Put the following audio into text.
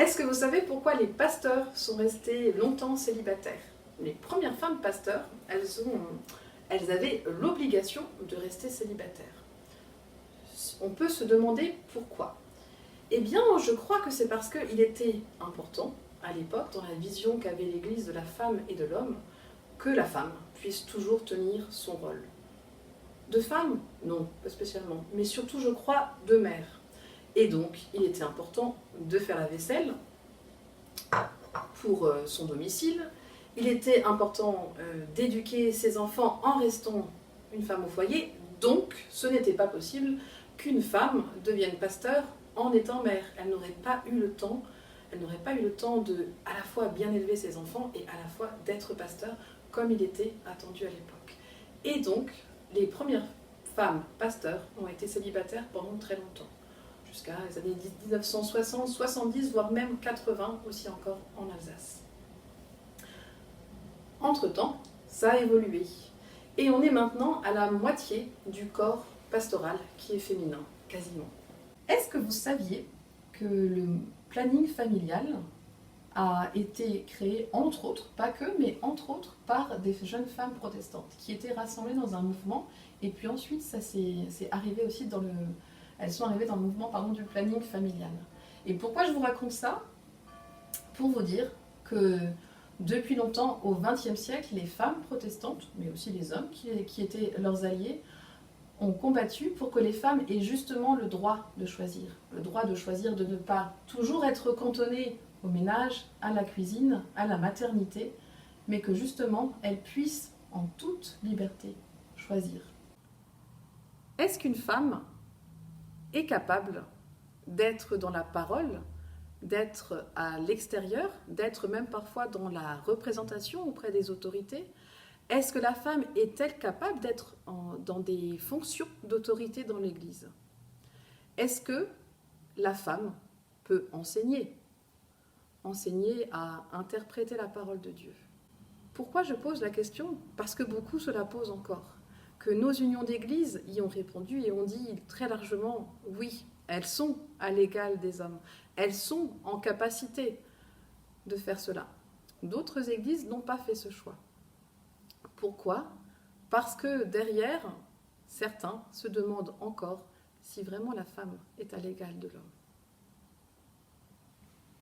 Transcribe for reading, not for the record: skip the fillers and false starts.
Est-ce que vous savez pourquoi les pasteurs sont restés longtemps célibataires? Les premières femmes pasteurs, elles avaient l'obligation de rester célibataires. On peut se demander pourquoi. Eh bien, je crois que c'est parce qu'il était important, à l'époque, dans la vision qu'avait l'Église de la femme et de l'homme, que la femme puisse toujours tenir son rôle. De femme? Non, pas spécialement, mais surtout, je crois, de mère. Et donc, il était important de faire la vaisselle pour son domicile. Il était important d'éduquer ses enfants en restant une femme au foyer. Donc, ce n'était pas possible qu'une femme devienne pasteur en étant mère. Elle n'aurait pas eu le temps de à la fois bien élever ses enfants et à la fois d'être pasteur comme il était attendu à l'époque. Et donc, les premières femmes pasteurs ont été célibataires pendant très longtemps, jusqu'à les années 1960, 70, voire même 80 aussi encore en Alsace. Entre-temps, ça a évolué. Et on est maintenant à la moitié du corps pastoral qui est féminin, quasiment. Est-ce que vous saviez que le planning familial a été créé, entre autres, pas que, mais entre autres, par des jeunes femmes protestantes qui étaient rassemblées dans un mouvement, et puis ensuite, ça c'est arrivé aussi elles sont arrivées dans le mouvement du planning familial. Et pourquoi je vous raconte ça? Pour vous dire que depuis longtemps, au XXe siècle, les femmes protestantes, mais aussi les hommes qui étaient leurs alliés, ont combattu pour que les femmes aient justement le droit de choisir de ne pas toujours être cantonnées au ménage, à la cuisine, à la maternité, mais que justement elles puissent en toute liberté choisir. Est-ce qu'une femme est capable d'être dans la parole, d'être à l'extérieur, d'être même parfois dans la représentation auprès des autorités? Est-ce que la femme est-elle capable d'être dans des fonctions d'autorité dans l'Église? Est-ce que la femme peut enseigner à interpréter la parole de Dieu? Pourquoi je pose la question? Parce que beaucoup se la posent encore. Que nos unions d'Église y ont répondu et ont dit très largement oui, elles sont à l'égal des hommes. Elles sont en capacité de faire cela. D'autres églises n'ont pas fait ce choix. Pourquoi? Parce que derrière, certains se demandent encore si vraiment la femme est à l'égal de l'homme.